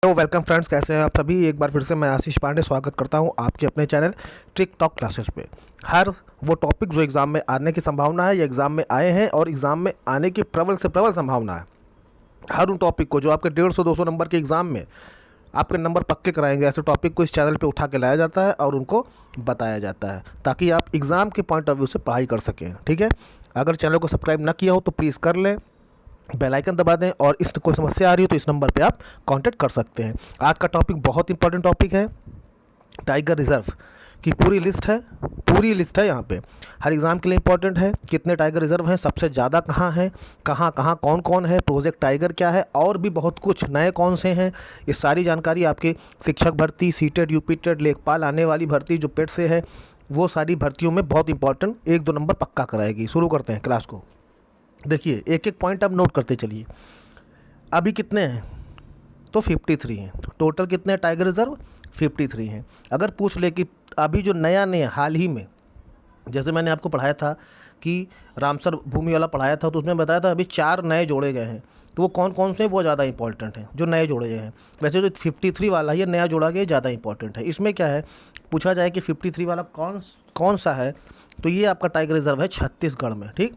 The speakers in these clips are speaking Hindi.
हेलो वेलकम फ्रेंड्स, कैसे हैं आप सभी। एक बार फिर से मैं आशीष पांडे स्वागत करता हूं आपके अपने चैनल ट्रिक टॉक क्लासेस पे। हर वो टॉपिक जो एग्ज़ाम में आने की संभावना है या एग्ज़ाम में आए हैं और एग्ज़ाम में आने की प्रबल से प्रबल संभावना है, हर उन टॉपिक को जो आपके 150-200 नंबर के एग्ज़ाम में आपके नंबर पक्के कराएंगे, ऐसे टॉपिक को इस चैनल पे उठा के लाया जाता है और उनको बताया जाता है ताकि आप एग्ज़ाम के पॉइंट ऑफ व्यू से पढ़ाई कर सकें। ठीक है, अगर चैनल को सब्सक्राइब ना किया हो तो प्लीज़ कर लें, बेल आइकन दबा दें और इस कोई समस्या आ रही हो तो इस नंबर पे आप कांटेक्ट कर सकते हैं। आज का टॉपिक बहुत इंपॉर्टेंट टॉपिक है, टाइगर रिजर्व की पूरी लिस्ट है यहाँ पे। हर एग्ज़ाम के लिए इंपॉर्टेंट है, कितने टाइगर रिजर्व हैं, सबसे ज़्यादा कहाँ हैं, कहाँ कहाँ कौन कौन है, प्रोजेक्ट टाइगर क्या है और भी बहुत कुछ नए कौन से हैं। ये सारी जानकारी आपके शिक्षक भर्ती, सीटेट, यूपीटेट, लेखपाल आने वाली भर्ती जो पेट से है, वो सारी भर्तियों में बहुत इंपॉर्टेंट 1-2 नंबर पक्का कराएगी। शुरू करते हैं क्लास को। देखिए, एक एक पॉइंट आप नोट करते चलिए। अभी कितने हैं तो 53 हैं। टोटल कितने हैं टाइगर रिजर्व? 53 हैं। अगर पूछ ले कि अभी जो नया हाल ही में, जैसे मैंने आपको पढ़ाया था कि रामसर भूमि वाला पढ़ाया था, तो उसमें बताया था अभी 4 नए जोड़े गए हैं। तो वो कौन कौन से हैं वो ज़्यादा इंपॉर्टेंट हैं जो नए जोड़े गए हैं। वैसे जो 53 वाला ये नया जोड़ा गया ज़्यादा इंपॉर्टेंट है। इसमें क्या है, पूछा जाए कि 53 वाला कौन कौन सा है, तो ये आपका टाइगर रिजर्व है छत्तीसगढ़ में। ठीक,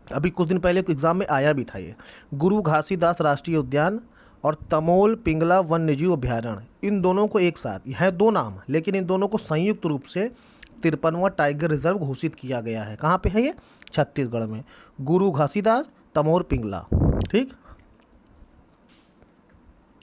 अभी कुछ दिन पहले एग्ज़ाम में आया भी था ये। गुरु घासीदास राष्ट्रीय उद्यान और तमोल पिंगला वन्यजीव अभ्यारण्य, इन दोनों को एक साथ, यह है 2 नाम, लेकिन इन दोनों को संयुक्त रूप से 53वां टाइगर रिजर्व घोषित किया गया है। कहाँ पे है ये? छत्तीसगढ़ में। गुरु घासीदास, तमोर पिंगला। ठीक,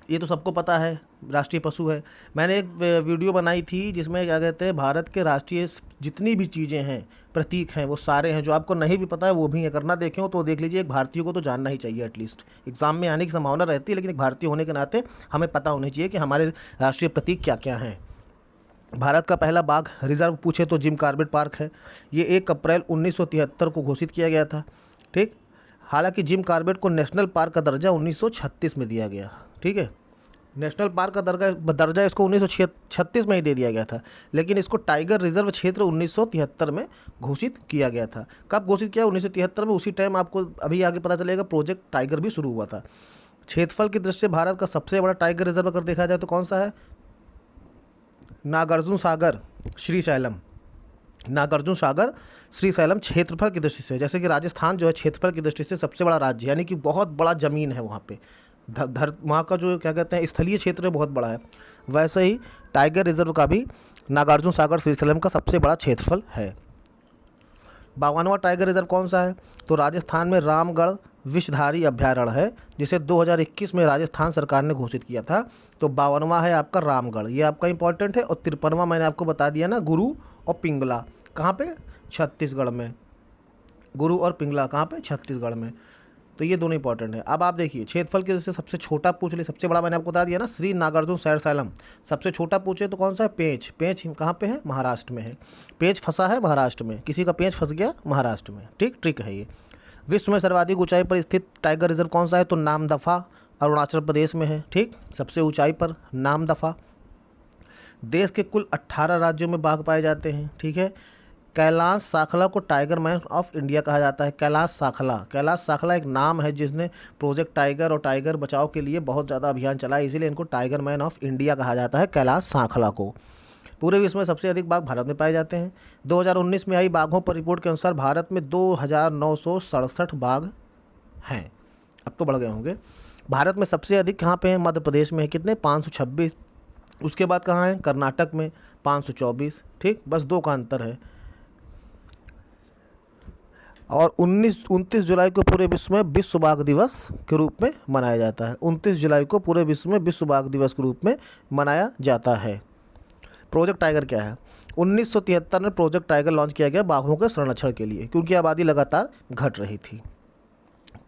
ये तो सबको पता है, राष्ट्रीय पशु है। मैंने एक वीडियो बनाई थी जिसमें क्या कहते हैं, भारत के राष्ट्रीय जितनी भी चीज़ें हैं, प्रतीक हैं, वो सारे हैं। जो आपको नहीं भी पता है वो भी है, करना देखें हो तो देख लीजिए। एक भारतीय को तो जानना ही चाहिए, एटलीस्ट एग्जाम में आने की संभावना रहती है, लेकिन एक भारतीय होने के नाते हमें पता होनी चाहिए कि हमारे राष्ट्रीय प्रतीक क्या क्या हैं। भारत का पहला बाघ रिजर्व पूछे तो जिम कॉर्बेट पार्क है। ये 1 अप्रैल 1973 को घोषित किया गया था। ठीक, हालांकि जिम कॉर्बेट को नेशनल पार्क का दर्जा 1936 में दिया गया। ठीक है, नेशनल पार्क का दर्जा इसको 1936 में ही दे दिया गया था, लेकिन इसको टाइगर रिजर्व क्षेत्र 1973 में घोषित किया गया था। कब घोषित किया? 1973 में। उसी टाइम आपको अभी आगे पता चलेगा प्रोजेक्ट टाइगर भी शुरू हुआ था। क्षेत्रफल की दृष्टि से भारत का सबसे बड़ा टाइगर रिजर्व अगर देखा जाए तो कौन सा है? नागार्जुन सागर श्रीशैलम। नागार्जुन सागर श्रीशैलम क्षेत्रफल की दृष्टि से, जैसे कि राजस्थान जो है क्षेत्रफल की दृष्टि से सबसे बड़ा राज्य, यानी कि बहुत बड़ा ज़मीन है वहाँ पे, वहाँ का जो क्या कहते हैं स्थलीय क्षेत्र बहुत बड़ा है, वैसे ही टाइगर रिजर्व का भी नागार्जुन सागर श्रीशैलम का सबसे बड़ा क्षेत्रफल है। 52वां टाइगर रिजर्व कौन सा है? तो राजस्थान में रामगढ़ विषधारी अभ्यारण्य है, जिसे 2021 में राजस्थान सरकार ने घोषित किया था। तो 52वां है आपका रामगढ़, ये आपका इंपॉर्टेंट है। और 53वां मैंने आपको बता दिया ना, गुरु और पिंगला। कहाँ पे? छत्तीसगढ़ में। गुरु और पिंगला कहाँ पे? छत्तीसगढ़ में। तो ये दोनों इंपॉर्टेंट है। अब आप देखिए, क्षेत्रफल के जैसे सबसे छोटा पूछ ले, सबसे बड़ा मैंने आपको बता दिया ना, श्री नागार्जुन श्रीशैलम। सबसे छोटा पूछे तो कौन सा है? पेंच। पेंच कहाँ पे है? महाराष्ट्र में है। पेंच फंसा है महाराष्ट्र में, किसी का पेंच फंस गया महाराष्ट्र में। ठीक, ट्रिक है ये। विश्व में सर्वाधिक ऊंचाई पर स्थित टाइगर रिजर्व कौन सा है? तो नामदफा अरुणाचल प्रदेश में है। ठीक, सबसे ऊंचाई पर नामदफा। देश के कुल 18 राज्यों में बाघ पाए जाते हैं। ठीक है, कैलाश साखला को टाइगर मैन ऑफ इंडिया कहा जाता है। कैलाश साखला एक नाम है जिसने प्रोजेक्ट टाइगर और टाइगर बचाओ के लिए बहुत ज़्यादा अभियान चलाया, इसीलिए इनको टाइगर मैन ऑफ इंडिया कहा जाता है, कैलाश साखला को। पूरे विश्व में सबसे अधिक बाघ भारत में पाए जाते हैं। 2019 में आई बाघों पर रिपोर्ट के अनुसार भारत में 2967 बाघ हैं। अब तो बढ़ गए होंगे। भारत में सबसे अधिक कहाँ पे हैं? मध्य प्रदेश में है। कितने? 526। उसके बाद कहाँ है? कर्नाटक में 524। ठीक, बस 2 का अंतर है। और 29 जुलाई को पूरे विश्व में विश्व बाघ दिवस के रूप में मनाया जाता है। 29 जुलाई को पूरे विश्व में विश्व बाघ दिवस के रूप में मनाया जाता है। प्रोजेक्ट टाइगर क्या है? 1973 में प्रोजेक्ट टाइगर लॉन्च किया गया बाघों के संरक्षण के लिए, क्योंकि आबादी लगातार घट रही थी।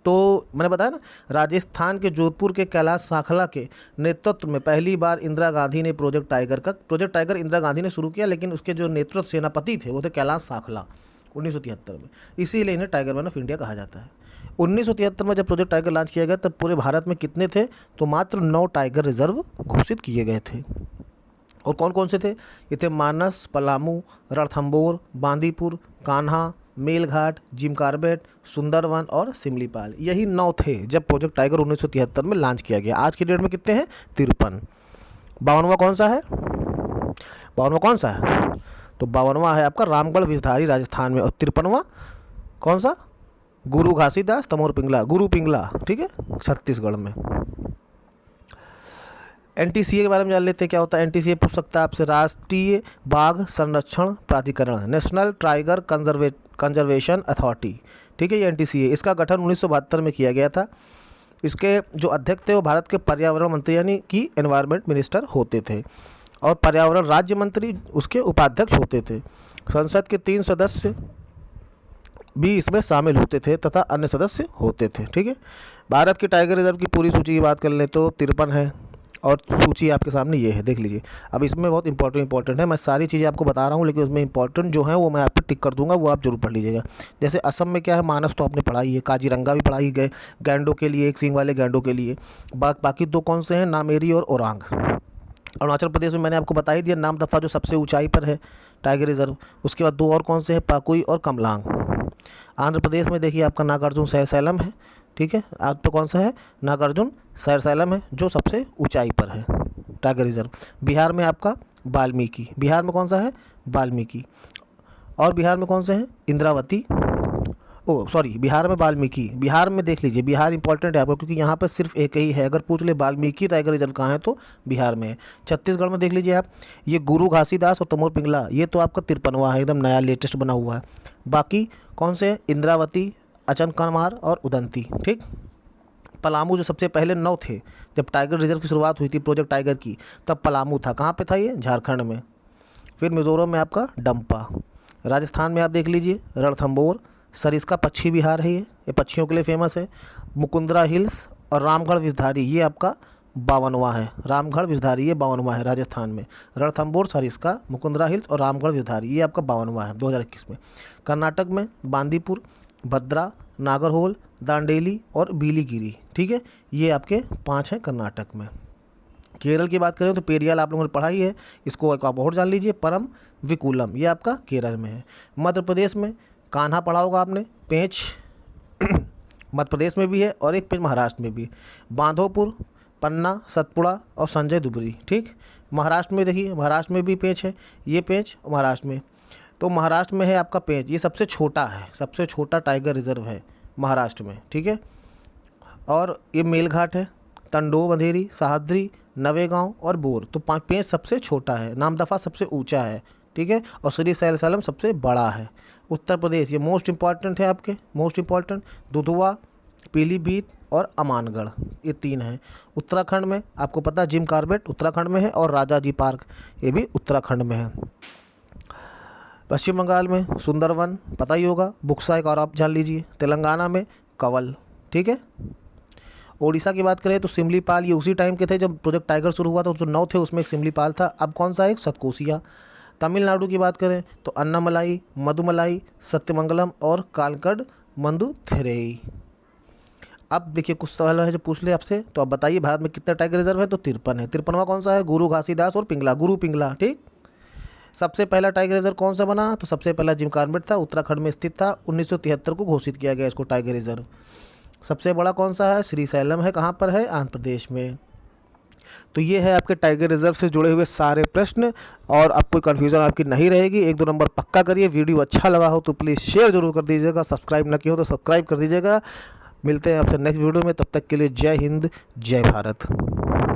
तो मैंने बताया ना, राजस्थान के जोधपुर के कैलाश साखला के नेतृत्व में पहली बार इंदिरा गांधी ने प्रोजेक्ट टाइगर इंदिरा गांधी ने शुरू किया, लेकिन उसके जो नेतृत्व सेनापति थे वो थे कैलाश साखला 1973 में। इसीलिए इन्हें टाइगर मैन ऑफ इंडिया कहा जाता है। 1973 में जब प्रोजेक्ट टाइगर लॉन्च किया गया तब पूरे भारत में कितने थे? तो मात्र 9 टाइगर रिजर्व घोषित किए गए थे। और कौन कौन से थे? ये थे मानस, पलामू, रणथंभौर, बांदीपुर, कान्हा, मेलघाट, जिम कॉर्बेट, सुंदरवन और सिमलीपाल। यही 9 थे जब प्रोजेक्ट टाइगर 1973 में लॉन्च किया गया। आज की डेट में कितने हैं? 53। 52वां कौन सा है? 52वां कौन सा है? तो 52वां है आपका रामगढ़ विषधारी राजस्थान में। और 53वां कौन सा? गुरु घासीदास तमोर पिंगला, गुरु पिंगला, ठीक है, छत्तीसगढ़ में। एनटीसीए के बारे में जान लेते हैं क्या होता है। एनटीसीए पूछ सकता है आपसे, राष्ट्रीय बाघ संरक्षण प्राधिकरण, नेशनल टाइगर कंजर्वेशन अथॉरिटी, ठीक है, ये एनटीसीए। इसका गठन 1972 में किया गया था। इसके जो अध्यक्ष थे वो भारत के पर्यावरण मंत्री यानी कि एनवायरनमेंट मिनिस्टर होते थे, और पर्यावरण राज्य मंत्री उसके उपाध्यक्ष होते थे। संसद के 3 सदस्य भी इसमें शामिल होते थे तथा अन्य सदस्य होते थे, ठीक है। भारत के टाइगर रिजर्व की पूरी सूची की बात कर लें तो 53 है, और सूची आपके सामने ये है, देख लीजिए। अब इसमें बहुत इंपॉर्टेंट है, मैं सारी चीज़ें आपको बता रहा हूँ, लेकिन उसमें इंपॉर्टेंट जो है वो मैं आप पे टिक कर दूंगा, वो आप जरूर पढ़ लीजिएगा। जैसे असम में क्या है, मानस तो आपने पढ़ा ही है, काजीरंगा भी पढ़ा ही गए, गैंडों के लिए, एक सींग वाले गैंडों के लिए। बाकी 2 कौन से हैं? नामेरी और ओरांग। अरुणाचल प्रदेश में मैंने आपको बता ही दिया, नामदफा जो सबसे ऊंचाई पर है टाइगर रिजर्व। उसके बाद 2 और कौन से हैं? पाकुई और कमलांग। आंध्र प्रदेश में देखिए आपका नागार्जुन सैरसैलम है, ठीक है। आज तो कौन सा है? नागार्जुन सैरसैलम है, जो सबसे ऊंचाई पर है टाइगर रिजर्व। बिहार में आपका वाल्मीकि, बिहार में कौन सा है? वाल्मीकि। और बिहार में कौन से हैं? इंद्रावती, बिहार में वाल्मीकि। बिहार में देख लीजिए, बिहार इंपॉर्टेंट है आपको, क्योंकि यहाँ पर सिर्फ एक ही है। अगर पूछ ले वाल्मीकि टाइगर रिजर्व कहाँ है तो बिहार में है। छत्तीसगढ़ में देख लीजिए आप, ये गुरु घासीदास और तमोर पिंगला, ये तो आपका 53वां है, एकदम नया लेटेस्ट बना हुआ है। बाकी कौन से? इंद्रावती, अचनकमार और उदंती, ठीक। पलामू जो सबसे पहले 9 थे, जब टाइगर रिजर्व की शुरुआत हुई थी प्रोजेक्ट टाइगर की, तब पलामू था। कहाँ पे था ये? झारखंड में। फिर मिजोरम में आपका डंपा। राजस्थान में आप देख लीजिए रणथंबोर, सरिस्का पक्षी विहार है, ये पक्षियों के लिए फेमस है। मुकुंदरा हिल्स और रामगढ़ विषधारी, ये आपका 52वां है। रामगढ़ विषधारी ये 52वां है राजस्थान में। रणथंबोर, सरिस्का, मुकुंदरा हिल्स और रामगढ़ विषधारी, ये आपका 52वां है 2021 में। कर्नाटक में बांदीपुर, भद्रा, नागरहोल, दांडेली और बीलीगिरी, ठीक है, ये आपके 5 हैं कर्नाटक में। केरल की बात करें तो पेरियाल आप लोगों ने पढ़ा ही है, इसको एक आप और जान लीजिए, परम विकुलम, ये आपका केरल में है। मध्य प्रदेश में कान्हा पढ़ा होगा आपने, पेंच मध्य प्रदेश में भी है और एक पेंच महाराष्ट्र में भी। बांधोपुर, पन्ना, सतपुड़ा और संजय दुबरी, ठीक। महाराष्ट्र में देखिए, महाराष्ट्र में भी पेंच है, ये पेंच महाराष्ट्र में। तो महाराष्ट्र में है आपका पेंच, ये सबसे छोटा है, सबसे छोटा टाइगर रिजर्व है महाराष्ट्र में, ठीक है। और ये मेलघाट है, तंडो बंधेरी, साहद्री, नवेगांव और बोर। तो पेंच सबसे छोटा है, नामदफा सबसे ऊंचा है, ठीक है, और श्री सैलसलम सबसे बड़ा है। उत्तर प्रदेश, ये मोस्ट इंपॉर्टेंट है आपके, मोस्ट इंपॉर्टेंट, दुधवा, पीलीभीत और अमानगढ़, ये 3 हैं। उत्तराखंड में आपको पता है जिम कॉर्बेट उत्तराखंड में है, और राजाजी पार्क ये भी उत्तराखंड में है। पश्चिम बंगाल में सुंदरवन पता ही होगा, बुक्सा एक और आप जान लीजिए। तेलंगाना में कंवल, ठीक है। ओडिशा की बात करें तो सिमलीपाल, ये उसी टाइम के थे जब प्रोजेक्ट टाइगर शुरू हुआ था, जो 9 थे उसमें एक सिमलीपाल था। अब कौन सा? एक सतकोसिया। तमिलनाडु की बात करें तो अन्नामलाई, मधुमलाई, सत्यमंगलम और कालकड मंदुथेरई। अब देखिए कुछ सवाल है जो पूछ ले आपसे, तो अब बताइए भारत में कितने टाइगर रिजर्व है? तो 53 है। 53वां कौन सा है? गुरु घासीदास और पिंगला, गुरु पिंगला, ठीक। सबसे पहला टाइगर रिजर्व कौन सा बना? तो सबसे पहला जिम कॉर्बेट था, उत्तराखंड में स्थित था। 1973 को घोषित किया गया इसको टाइगर रिजर्व। सबसे बड़ा कौन सा है? श्रीशैलम है, कहाँ पर है? आंध्र प्रदेश में। तो ये है आपके टाइगर रिजर्व से जुड़े हुए सारे प्रश्न, और अब कोई कन्फ्यूज़न आपकी नहीं रहेगी। 1-2 नंबर पक्का करिए। वीडियो अच्छा लगा हो तो प्लीज़ शेयर जरूर कर दीजिएगा, सब्सक्राइब न किया हो तो सब्सक्राइब कर दीजिएगा। मिलते हैं आपसे नेक्स्ट वीडियो में, तब तक के लिए जय हिंद, जय भारत।